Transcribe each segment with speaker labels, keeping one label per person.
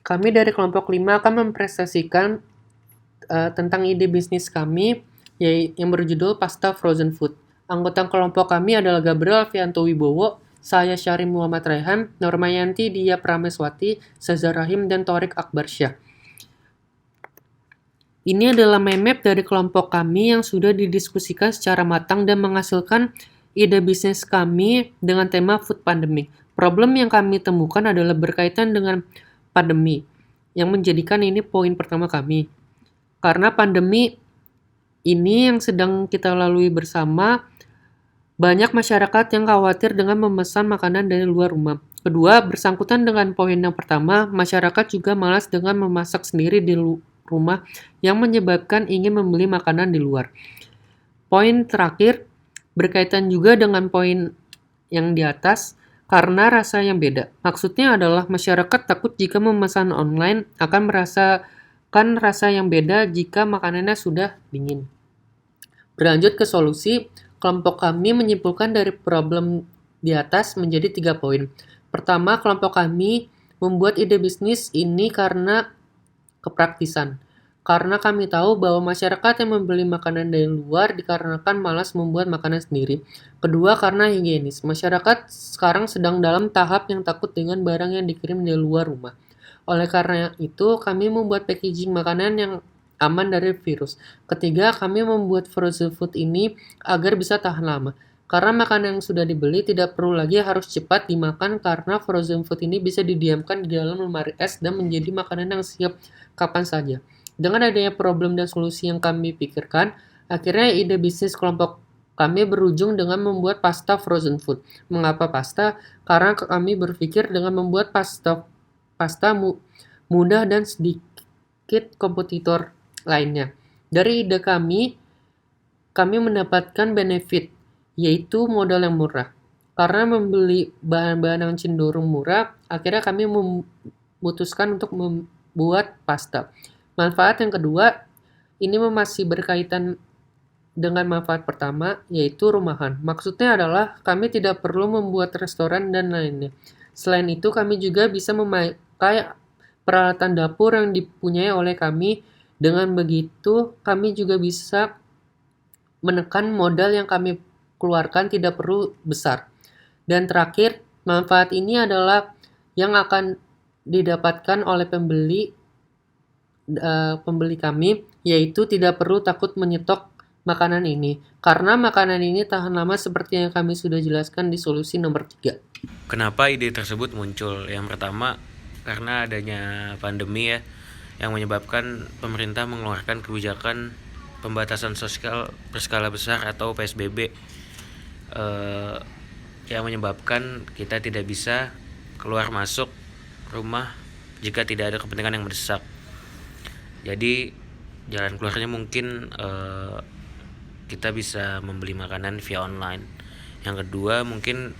Speaker 1: Kami dari kelompok 5 akan mempresentasikan tentang ide bisnis kami yang berjudul Pasta Frozen Food. Anggota kelompok kami adalah Gabriel Alfianto Wibowo, saya Syahri Muhammad Raihan, Normayanti Dia Prameswati, Saza Rahim, dan Torik Akbarsyah. Ini adalah mind map dari kelompok kami yang sudah didiskusikan secara matang dan menghasilkan ide bisnis kami dengan tema food pandemic. Problem yang kami temukan adalah berkaitan dengan pandemi, yang menjadikan ini poin pertama kami. Karena pandemi ini yang sedang kita lalui bersama, banyak masyarakat yang khawatir dengan memesan makanan dari luar rumah. Kedua, bersangkutan dengan poin yang pertama, masyarakat juga malas dengan memasak sendiri di rumah yang menyebabkan ingin membeli makanan di luar. Poin terakhir, berkaitan juga dengan poin yang di atas, karena rasa yang beda. Maksudnya adalah masyarakat takut jika memesan online akan merasakan rasa yang beda jika makanannya sudah dingin. Berlanjut ke solusi, kelompok kami menyimpulkan dari problem di atas menjadi 3 poin. Pertama, kelompok kami membuat ide bisnis ini karena kepraktisan. Karena kami tahu bahwa masyarakat yang membeli makanan dari luar dikarenakan malas membuat makanan sendiri. Kedua, karena higienis. Masyarakat sekarang sedang dalam tahap yang takut dengan barang yang dikirim dari luar rumah. Oleh karena itu, kami membuat packaging makanan yang aman dari virus. Ketiga, kami membuat frozen food ini agar bisa tahan lama. Karena makanan yang sudah dibeli tidak perlu lagi harus cepat dimakan karena frozen food ini bisa didiamkan di dalam lemari es dan menjadi makanan yang siap kapan saja. Dengan adanya problem dan solusi yang kami pikirkan, akhirnya ide bisnis kelompok kami berujung dengan membuat pasta frozen food. Mengapa pasta? Karena kami berpikir dengan membuat pasta mudah dan sedikit kompetitor lainnya. Dari ide kami mendapatkan benefit, yaitu modal yang murah. Karena membeli bahan-bahan yang cenderung murah, akhirnya kami memutuskan untuk membuat pasta. Manfaat yang kedua, ini masih berkaitan dengan manfaat pertama, yaitu rumahan. Maksudnya adalah kami tidak perlu membuat restoran dan lainnya. Selain itu, kami juga bisa memakai peralatan dapur yang dipunyai oleh kami. Dengan begitu, kami juga bisa menekan modal yang kami keluarkan tidak perlu besar. Dan terakhir, manfaat ini adalah yang akan didapatkan oleh pembeli kami, yaitu tidak perlu takut menyetok makanan ini. Karena makanan ini tahan lama seperti yang kami sudah jelaskan di solusi nomor 3.
Speaker 2: Kenapa ide tersebut muncul? Yang pertama, karena adanya pandemi ya, yang menyebabkan pemerintah mengeluarkan kebijakan pembatasan sosial berskala besar atau PSBB, yang menyebabkan kita tidak bisa keluar masuk rumah jika tidak ada kepentingan yang mendesak. Jadi jalan keluarnya mungkin kita bisa membeli makanan via online. Yang kedua, mungkin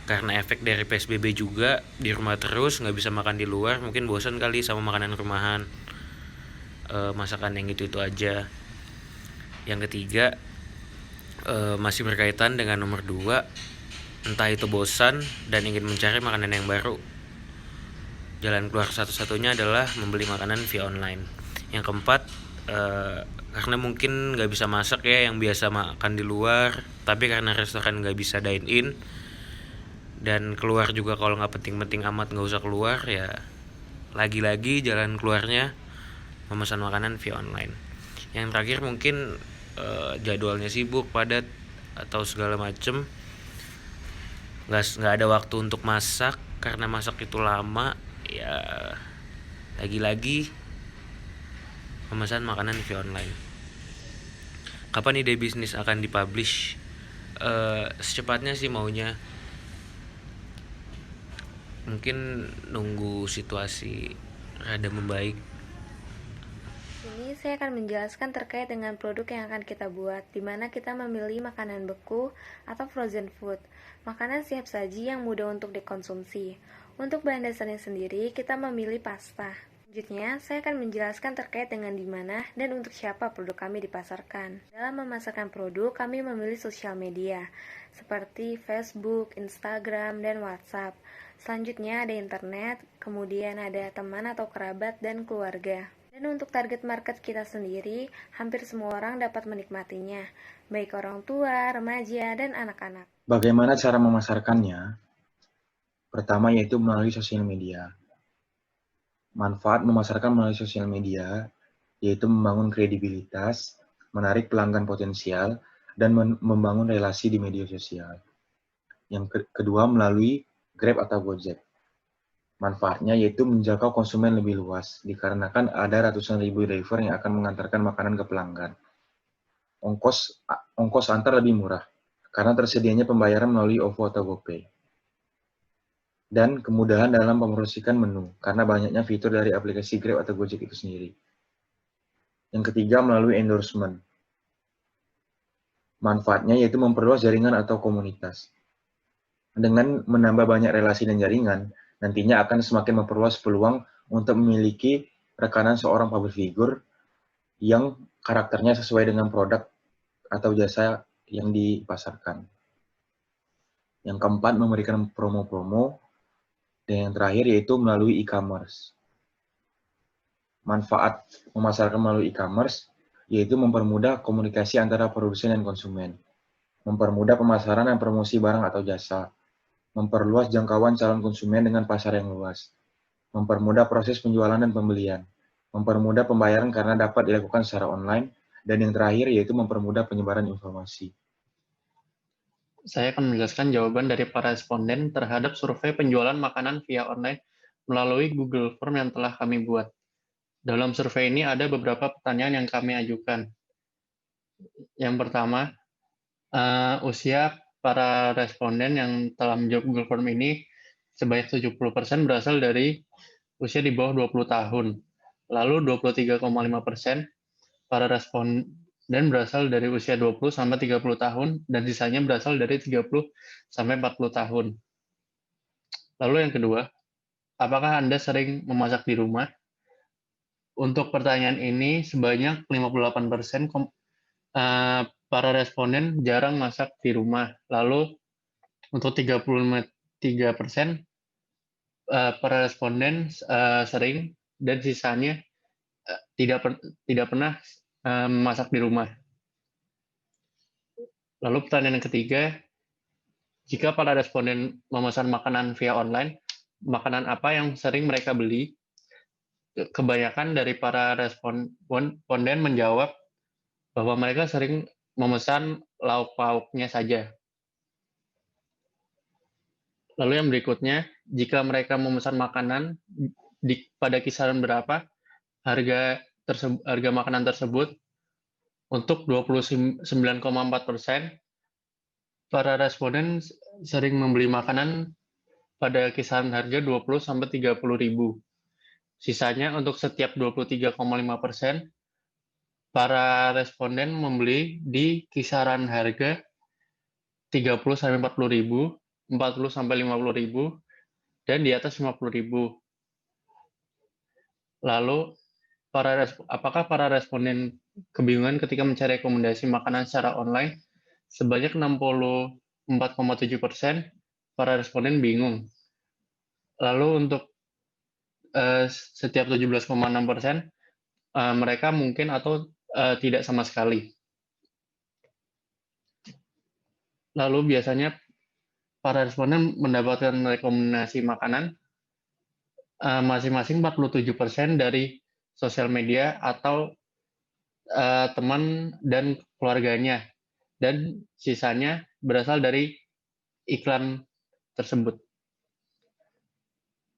Speaker 2: karena efek dari PSBB juga, di rumah terus nggak bisa makan di luar, mungkin bosan kali sama makanan rumahan, masakan yang itu aja. Yang ketiga, masih berkaitan dengan nomor 2, entah itu bosan dan ingin mencari makanan yang baru, jalan keluar satu-satunya adalah membeli makanan via online. Yang keempat, karena mungkin nggak bisa masak ya, yang biasa makan di luar, tapi karena restoran nggak bisa dine in dan keluar juga kalau nggak penting-penting amat nggak usah keluar, ya lagi-lagi jalan keluarnya memesan makanan via online. Yang terakhir mungkin jadwalnya sibuk, padat atau segala macem, nggak ada waktu untuk masak karena masak itu lama, ya lagi-lagi memesan makanan via online. Kapan ide bisnis akan dipublish? Secepatnya sih maunya, mungkin nunggu situasi rada membaik.
Speaker 3: Ini saya akan menjelaskan terkait dengan produk yang akan kita buat, di mana kita memilih makanan beku atau frozen food, makanan siap saji yang mudah untuk dikonsumsi. Untuk bahan dasarnya sendiri, kita memilih pasta. Selanjutnya, saya akan menjelaskan terkait dengan di mana dan untuk siapa produk kami dipasarkan. Dalam memasarkan produk, kami memilih sosial media, seperti Facebook, Instagram, dan WhatsApp. Selanjutnya ada internet, kemudian ada teman atau kerabat dan keluarga. Dan untuk target market kita sendiri, hampir semua orang dapat menikmatinya, baik orang tua, remaja, dan anak-anak.
Speaker 4: Bagaimana cara memasarkannya? Pertama yaitu melalui sosial media. Manfaat memasarkan melalui sosial media yaitu membangun kredibilitas, menarik pelanggan potensial, dan membangun relasi di media sosial. Yang kedua melalui Grab atau Gojek. Manfaatnya yaitu menjangkau konsumen lebih luas, dikarenakan ada ratusan ribu driver yang akan mengantarkan makanan ke pelanggan. Ongkos antar lebih murah, karena tersedianya pembayaran melalui OVO atau GoPay. Dan kemudahan dalam mempromosikan menu, karena banyaknya fitur dari aplikasi Grab atau Gojek itu sendiri. Yang ketiga, melalui endorsement. Manfaatnya yaitu memperluas jaringan atau komunitas. Dengan menambah banyak relasi dan jaringan, nantinya akan semakin memperluas peluang untuk memiliki rekanan seorang public figure yang karakternya sesuai dengan produk atau jasa yang dipasarkan. Yang keempat, memberikan promo-promo. Dan yang terakhir yaitu melalui e-commerce. Manfaat memasarkan melalui e-commerce yaitu mempermudah komunikasi antara produsen dan konsumen, mempermudah pemasaran dan promosi barang atau jasa, memperluas jangkauan calon konsumen dengan pasar yang luas, mempermudah proses penjualan dan pembelian, mempermudah pembayaran karena dapat dilakukan secara online, dan yang terakhir yaitu mempermudah penyebaran informasi.
Speaker 5: Saya akan menjelaskan jawaban dari para responden terhadap survei penjualan makanan via online melalui Google Form yang telah kami buat. Dalam survei ini ada beberapa pertanyaan yang kami ajukan. Yang pertama, usia para responden yang telah menjawab Google Form ini sebanyak 70% berasal dari usia di bawah 20 tahun. Lalu 23,5% para responden berasal dari usia 20 sampai 30 tahun dan sisanya berasal dari 30 sampai 40 tahun. Lalu yang kedua, apakah Anda sering memasak di rumah? Untuk pertanyaan ini sebanyak 58% para responden jarang masak di rumah. Lalu untuk 33% para responden sering dan sisanya tidak pernah memasak di rumah. Lalu pertanyaan yang ketiga, jika para responden memesan makanan via online, makanan apa yang sering mereka beli? Kebanyakan dari para responden menjawab bahwa mereka sering memesan lauk pauknya saja. Lalu yang berikutnya, jika mereka memesan makanan pada kisaran berapa harga makanan tersebut? Untuk 29,4%, para responden sering membeli makanan pada kisaran harga 20 sampai 30 ribu. Sisanya untuk setiap 23,5%, para responden membeli di kisaran harga 30 sampai 40 ribu, 40 sampai 50 ribu, dan di atas 50 ribu. Lalu, apakah para responden kebingungan ketika mencari rekomendasi makanan secara online? Sebanyak 64,7% para responden bingung. Lalu untuk setiap 17,6% mereka mungkin atau tidak sama sekali. Lalu biasanya para responden mendapatkan rekomendasi makanan masing-masing 47% dari sosial media atau teman dan keluarganya, dan sisanya berasal dari iklan tersebut.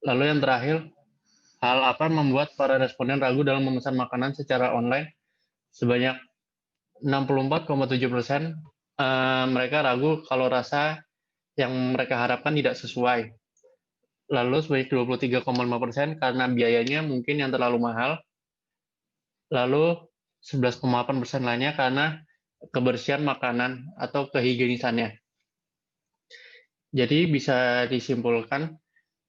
Speaker 5: Lalu yang terakhir, hal apa yang membuat para responden ragu dalam memesan makanan secara online? Sebanyak 64,7% mereka ragu kalau rasa yang mereka harapkan tidak sesuai. Lalu sebanyak 23,5% karena biayanya mungkin yang terlalu mahal. Lalu 11,8% lainnya karena kebersihan makanan atau kehigienisannya. Jadi bisa disimpulkan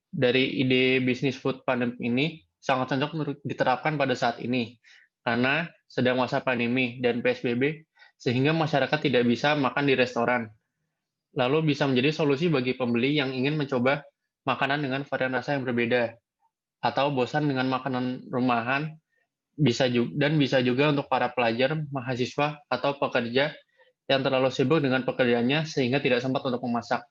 Speaker 5: dari ide bisnis food pandemic ini, sangat cocok untuk diterapkan pada saat ini, karena sedang masa pandemi dan PSBB, sehingga masyarakat tidak bisa makan di restoran. Lalu bisa menjadi solusi bagi pembeli yang ingin mencoba makanan dengan varian rasa yang berbeda, atau bosan dengan makanan rumahan, bisa juga untuk para pelajar, mahasiswa, atau pekerja yang terlalu sibuk dengan pekerjaannya sehingga tidak sempat untuk memasak.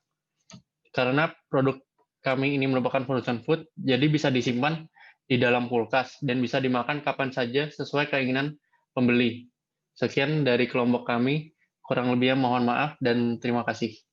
Speaker 5: Karena produk kami ini merupakan frozen food, jadi bisa disimpan di dalam kulkas dan bisa dimakan kapan saja sesuai keinginan pembeli. Sekian dari kelompok kami, kurang lebihnya mohon maaf dan terima kasih.